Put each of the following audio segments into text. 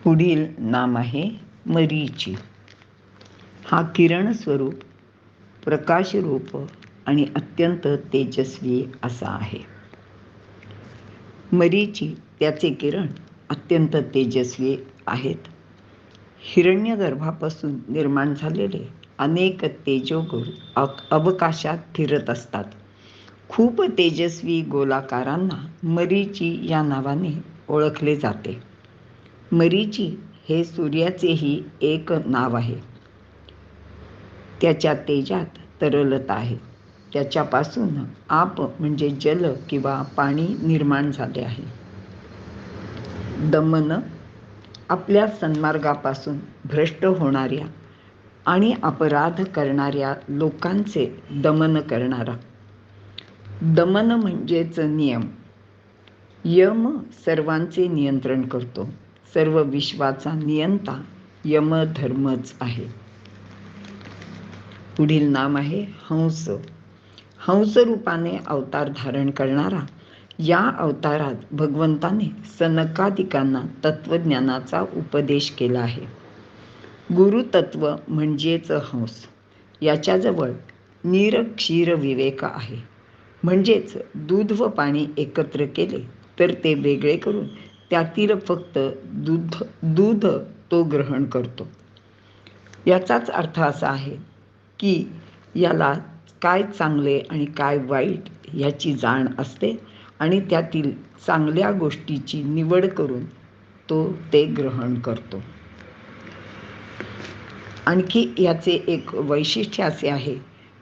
पुढील नाम आहे मरीची. हा किरण स्वरूप, प्रकाश रूप आणि अत्यंत तेजस्वी असा आहे. मरीची त्याचे किरण अत्यंत तेजस्वी आहेत. हिरण्यगर्भापासून निर्माण झालेले अनेक तेजोगुण अवकाशात फिरत असतात. खूप तेजस्वी गोलाकारांना मरीची या नावाने ओळखले जाते. मरीची हे सूर्याचेही एक नाव आहे. त्याच्या तेजात तरलता आहे. त्याच्यापासून आप म्हणजे जल किंवा पाणी निर्माण झाले आहे. दमन, आपल्या सन्मार्गापासून भ्रष्ट होणाऱ्या आणि अपराध करणाऱ्या लोकांचे दमन करणारा. दमन म्हणजेच नियम. यम सर्वांचे नियंत्रण करतो. सर्व विश्वाचा नियंता यमधर्मच आहे. पुढील नाम आहे हंस. हंस रूपाने अवतार धारण करणारा. या अवतारात भगवंताने सनकादिकांना तत्वज्ञानाचा उपदेश केला आहे. गुरुतत्व म्हणजेच हंस. याच्याजवळ क्षीर विवेक आहे. म्हणजेच दूध व पाणी एकत्र केले तर ते वेगळे करून त्यातील फक्त दूध तो ग्रहण करतो. याचाच अर्थ असा आहे की याला काय चांगले आणि काय वाईट ह्याची जाण असते आणि त्यातील चांगल्या गोष्टीची निवड करून तो ते ग्रहण करतो. आणखी याचे एक वैशिष्ट्य असे आहे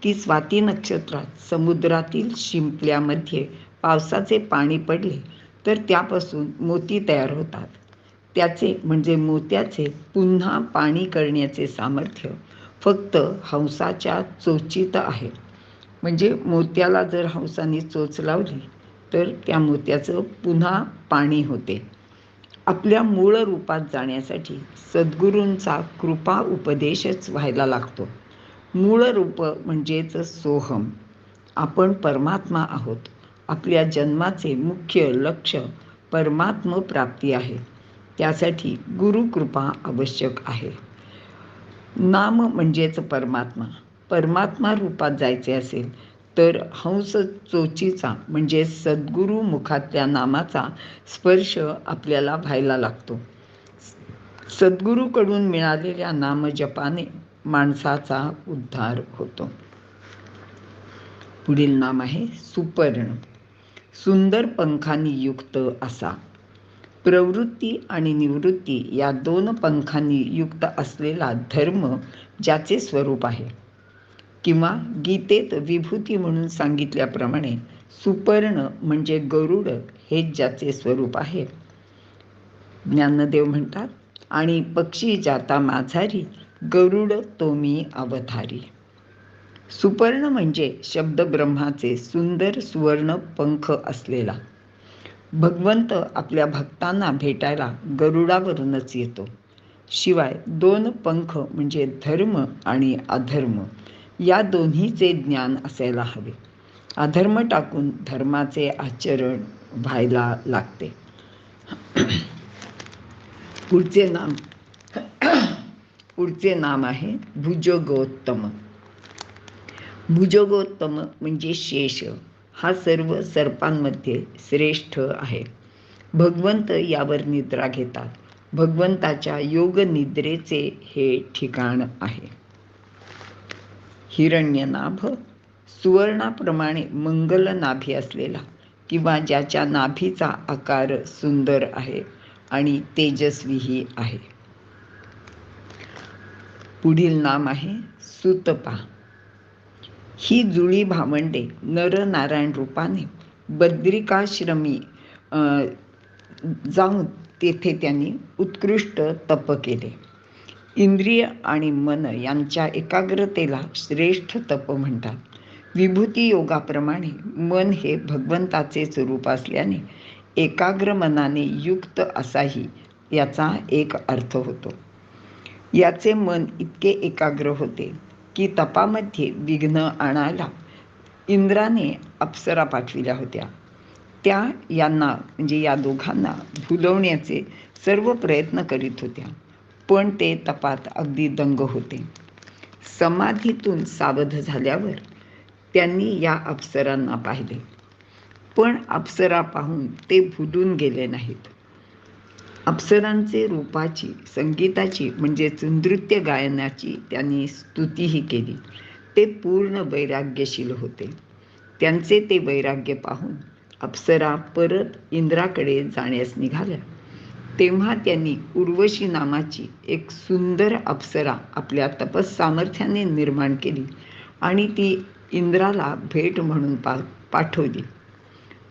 की स्वाती नक्षत्रात समुद्रातील शिंपल्यामध्ये पावसाचे पाणी पडले तर त्यापासून मोती तयार होतात. त्याचे म्हणजे मोत्याचे पुन्हा पाणी करण्याचे सामर्थ्य फक्त हंसाच्या चोचीत आहे. म्हणजे मोत्याला जर हंसाने चोच लावली तर त्या मोत्याचं पुन्हा पाणी होते. आपल्या मूळ रूपात जाण्यासाठी सद्गुरूंचा कृपा उपदेशच व्हायला लागतो. मूळ रूप म्हणजेच सोहम. आपण परमात्मा आहोत. आपल्या जन्माचे मुख्य लक्ष्य परमात्म प्राप्ती आहे. त्यासाठी गुरुकृपा आवश्यक आहे. नाम म्हणजेच परमात्मा. परमात्मा रूपात जायचे असेल तर हंस चोचीचा म्हणजे सद्गुरु मुखातल्या नामाचा स्पर्श आपल्याला व्हायला लागतो. सद्गुरूकडून मिळालेल्या नामजपाने माणसाचा उद्धार होतो. पुढील नाम आहे सुपर्ण. सुंदर पंखांनी युक्त असा. प्रवृत्ती आणि निवृत्ती या दोन पंखांनी युक्त असलेला धर्म ज्याचे स्वरूप आहे. किंवा गीतेत विभूती म्हणून सांगितल्याप्रमाणे सुपर्ण म्हणजे गरुड हे ज्याचे स्वरूप आहे. ज्ञानदेव म्हणतात, आणि पक्षी जाता माझारी, गरुड तो मी अवतारी. सुपर्ण म्हणजे शब्द ब्रह्माचे सुंदर सुवर्ण पंख असलेला. भगवंत आपल्या भक्तांना भेटायला गरुडावरूनच येतो. शिवाय दोन पंख म्हणजे धर्म आणि अधर्म या दोन्हीचे ज्ञान असायला हवे. अधर्म टाकून धर्माचे आचरण व्हायला लागते. पुढचे नाम आहे भुजगोत्तम. भुजगोत्तम म्हणजे शेष. हा सर्व सर्पांमध्ये श्रेष्ठ आहे. भगवंत यावर निद्रा घेतात. भगवंताच्या योग निद्रेचे हे ठिकाण आहे. हिरण्यनाभ, सुवर्णाप्रमाणे मंगल नाभी असलेला किंवा ज्याच्या नाभीचा आकार सुंदर आहे आणि तेजस्वीही आहे. पुढील नाम आहे सुतपा. ही जुळी भावंडे नरनारायण रूपाने बद्रिकाश्रमी जाऊन तेथे त्यांनी उत्कृष्ट तप केले. इंद्रिय आणि मन यांच्या एकाग्रतेला श्रेष्ठ तप म्हणतात. विभूती योगाप्रमाणे मन हे भगवंताचे रूप असल्याने एकाग्र मनाने युक्त असाही याचा एक अर्थ होतो. याचे मन इतके एकाग्र होते की तपामध्ये विघ्न आणायला इंद्राने अप्सरा पाठविल्या होत्या. त्या यांना म्हणजे या दोघांना भुलवण्याचे सर्व प्रयत्न करीत होत्या, पण ते तपात अगदी दंग होते. समाधीतून सावध झाल्यावर त्यांनी या अप्सरांना पाहिले, पण अप्सरा पाहून ते भुलून गेले नाहीत. अप्सरांचे रूपाची, संगीताची म्हणजेच नृत्य गायनाची त्यांनी स्तुतीही केली. ते पूर्ण वैराग्यशील होते. त्यांचे ते वैराग्य पाहून अप्सरा परत इंद्राकडे जाण्यास निघाल्या. तेव्हा त्यांनी उर्वशी नावाची एक सुंदर अप्सरा आपल्या तपस्सामर्थ्याने निर्माण केली आणि ती इंद्राला भेट म्हणून पाठवली.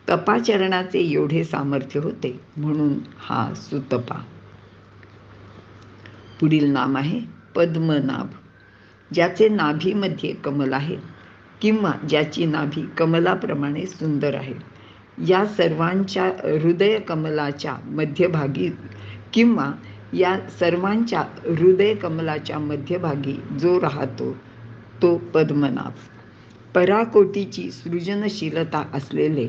तपाचरणाचे एवढे सामर्थ्य होते म्हणून हा सुतपा. पुढील नाम आहे पद्मनाभ. ज्याचे नाभीमध्ये कमल आहे किंवा ज्याची नाभी कमलाप्रमाणे सुंदर आहे. या सर्वांच्या हृदय कमलाच्या मध्यभागी किंवा या सर्वांच्या हृदय कमलाच्या मध्यभागी जो राहतो तो पद्मनाभ. पराकोटीची सृजनशीलता असलेले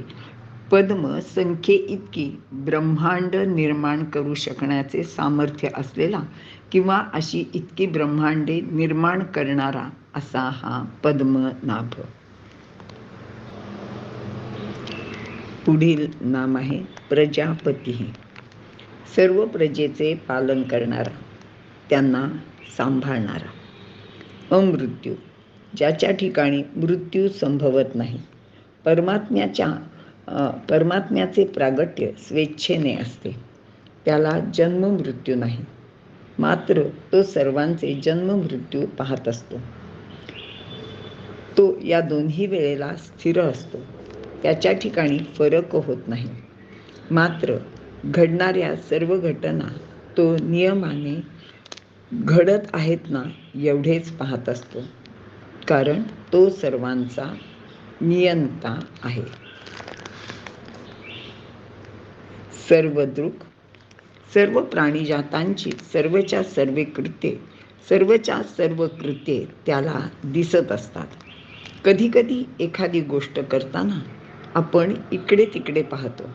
पद्म संख्ये इतकी ब्रह्मांड निर्माण करू शकण्याचे सामर्थ्य असलेला किंवा अशी इतकी ब्रह्मांडे निर्माण करणारा असा हा पद्मनाभ. पुढील नाम आहे प्रजापती. सर्व प्रजेचे पालन करणारा, त्यांना सांभाळणारा. अमृत्यू, ज्याच्या ठिकाणी मृत्यू संभवत नाही. परमात्म्याचे प्रागट्य स्वेच्छेने असते. त्याला जन्म मृत्यू नाही, मात्र तो सर्वांचे जन्म मृत्यू पाहत असतो. तो या दोन्ही वेळेला स्थिर असतो. त्याच्या ठिकाणी फरक होत नाही, मात्र घडणाऱ्या सर्व घटना तो नियमाने घडत आहेत ना एवढेच पाहत असतो, कारण तो सर्वांचा नियंता आहे. सर्वदृक्, सर्व प्राणीजातांची सर्वच्या सर्व कृत्ये त्याला दिसत असतात. कधी कधी एखादी गोष्ट करताना आपण इकडे तिकडे पाहतो.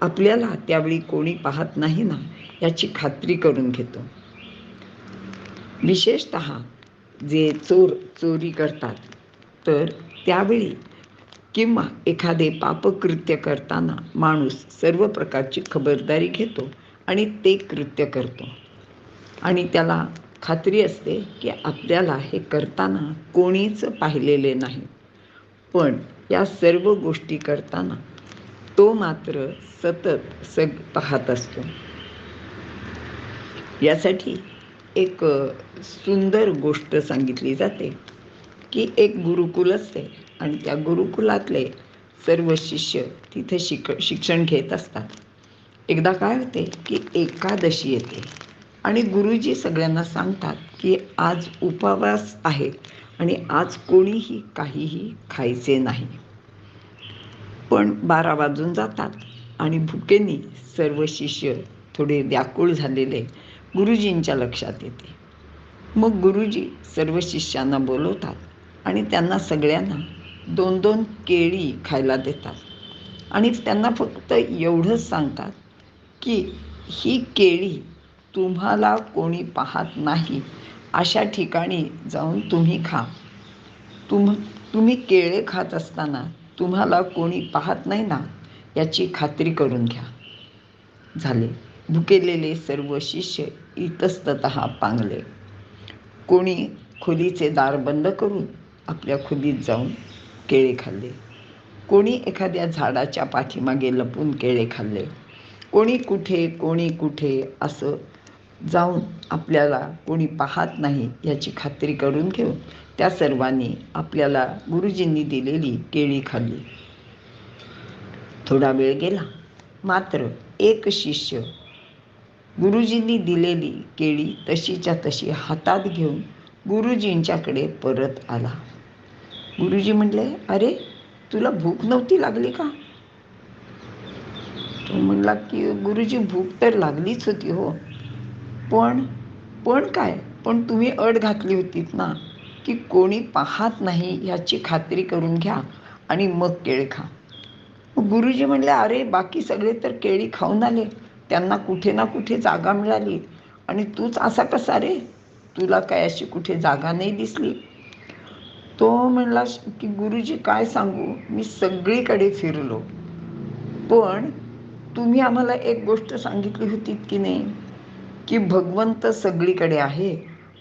आपल्याला त्यावेळी कोणी पाहत नाही ना याची खात्री करून घेतो. विशेषतः जे चोरी करतात तर त्यावेळी किंवा एखादे पापकृत्य करताना माणूस सर्व प्रकारची खबरदारी घेतो आणि ते कृत्य करतो आणि त्याला खात्री असते की आपल्याला हे करताना कोणीच पाहिलेले नाही. पण या सर्व गोष्टी करताना तो मात्र सतत पाहत असतो. यासाठी एक सुंदर गोष्ट सांगितली जाते की एक गुरुकुल असते आणि त्या गुरुकुलातले सर्व शिष्य तिथे शिक्षण घेत असतात. एकदा काय होते की एकादशी येते आणि गुरुजी सगळ्यांना सांगतात की आज उपवास आहे आणि आज कोणीही काहीही खायचे नाही. पण 12 वाजून जातात आणि भुकेने सर्व शिष्य थोडे व्याकुळ झालेले गुरुजींच्या लक्षात येते. मग गुरुजी सर्व शिष्यांना बोलवतात आणि त्यांना सगळ्यांना 2-2 केळी खायला देतात आणि त्यांना फक्त एवढंच सांगतात की ही केळी तुम्हाला कोणी पाहत नाही अशा ठिकाणी जाऊन तुम्ही खा. तुम्ही केळे खात असताना तुम्हाला कोणी पाहत नाही ना याची खात्री करून घ्या. झाले. भुकेलेले सर्व शिष्य इतस्ततः पांगले. कोणी खोलीचे दार बंद करून आपल्या खोलीत जाऊन केळे खाल्ले. कोणी एखाद्या झाडाच्या पाठीमागे लपून केळे खाल्ले. कोणी कुठे असं जाऊन आपल्याला कोणी पाहत नाही याची खात्री करून घेऊन त्या सर्वांनी आपल्याला गुरुजींनी दिलेली केळी खाल्ली. थोडा वेळ गेला, मात्र एक शिष्य गुरुजींनी दिलेली केळी तशीच्या तशी हातात घेऊन गुरुजींच्याकडे परत आला. गुरुजी म्हणले, अरे तुला भूक नव्हती लागली का? तो म्हणला की गुरुजी भूक तर लागलीच होती हो, पण काय, पण तुम्ही अट घातली होतीत ना की कोणी पाहत नाही याची खात्री करून घ्या आणि मग केळ खा. मग गुरुजी म्हणले, अरे बाकी सगळे तर केळी खाऊन आले, त्यांना कुठे ना कुठे जागा मिळाली आणि तूच असा कसा रे, तुला काय अशी कुठे जागा नाही दिसली? तो म्हणला की गुरुजी काय सांगू, मी सगळीकडे फिरलो, पण तुम्ही आम्हाला एक गोष्ट सांगितली होती की नाही, की भगवंत सगळीकडे आहे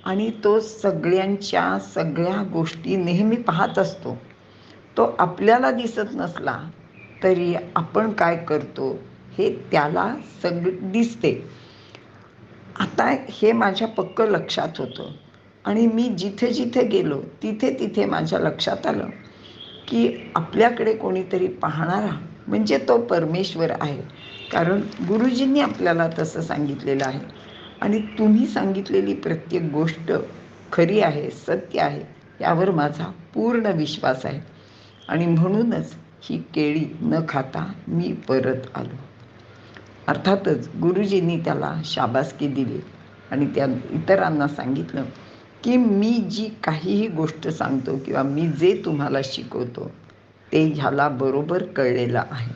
आणि तो सगळ्यांच्या सगळ्या गोष्टी नेहमी पाहत असतो. तो आपल्याला दिसत नसला तरी आपण काय करतो हे त्याला दिसते. आता हे माझ्या पक्क लक्षात होतं आणि मी जिथे जिथे गेलो तिथे तिथे माझ्या लक्षात आलं की आपल्याकडे कोणीतरी पाहणारा म्हणजे तो परमेश्वर आहे. कारण गुरुजींनी आपल्याला तसं सांगितलेलं आहे आणि तुम्ही सांगितलेली प्रत्येक गोष्ट खरी आहे, सत्य आहे, यावर माझा पूर्ण विश्वास आहे आणि म्हणूनच ही केळी न खाता मी परत आलो. अर्थातच गुरुजींनी त्याला शाबासकी दिली आणि त्या इतरांना सांगितलं की मी जी काहीही गोष्ट सांगतो किंवा मी जे तुम्हाला शिकवतो ते ह्याला बरोबर कळलेलं आहे.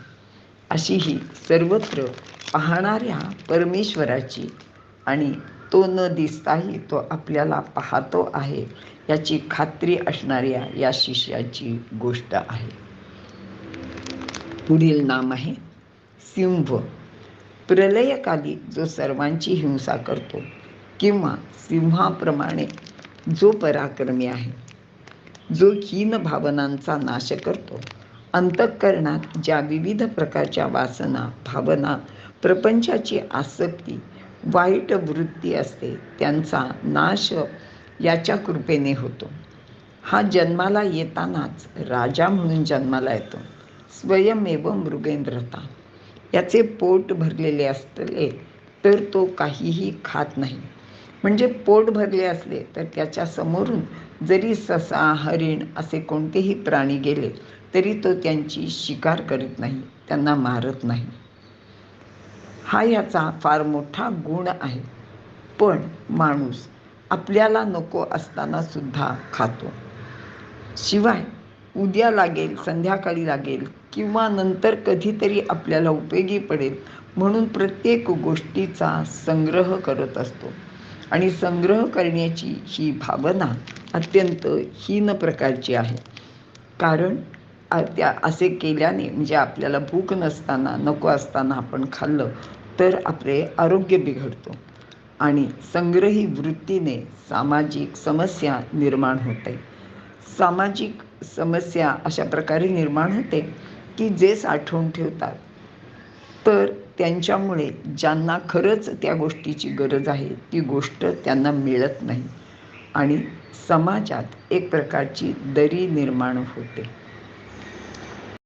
अशी ही सर्वत्र पाहणाऱ्या परमेश्वराची आणि तो न दिसताही तो आपल्याला पाहतो आहे याची खात्री असणाऱ्या या शिष्याची गोष्ट आहे. पुढील नाम आहे सिंह. प्रलयकाली जो सर्वांची हिंसा करतो किंवा सिंहाप्रमाणे जो पराक्रमी आहे, जो हीन भावनांचा नाश करतो, अंतःकरणात ज्या विविध प्रकारच्या वासना, भावना, प्रपंचाची आसक्ती, वाईट वृत्ती असते त्यांचा नाश याच्या कृपेने होतो. हा जन्माला येतानाच राजा म्हणून जन्माला येतो. स्वयमेव मृगेंद्रता. याचे पोट भरलेले असले तर तो काहीही खात नाही. म्हणजे पोट भरले असले तर त्याच्या समोरून जरी ससा, हरिण असे कोणतेही प्राणी गेले तरी तो त्यांची शिकार करीत नाही, त्यांना मारत नाही. हा याचा फार मोठा गुण आहे. पण माणूस आपल्याला नको असताना सुद्धा खातो. शिवाय उद्या लागेल, संध्याकाळी लागेल किंवा नंतर कधीतरी आपल्याला उपयोगी पडेल म्हणून प्रत्येक गोष्टीचा संग्रह करत असतो आणि संग्रह करण्याची ही भावना अत्यंत हीन प्रकारची आहे. कारण त्या असे केल्याने म्हणजे आपल्याला भूक नसताना, नको असताना आपण खाल्लं तर आपले आरोग्य बिघडतो आणि संग्रही वृत्तीने सामाजिक समस्या निर्माण होते. सामाजिक समस्या अशा प्रकारे निर्माण होते की जे साठवून ठेवतात तर त्यांच्यामुळे ज्यांना खरंच त्या गोष्टीची गरज आहे ती गोष्ट त्यांना मिळत नाही आणि समाजात एक प्रकारची दरी निर्माण होते.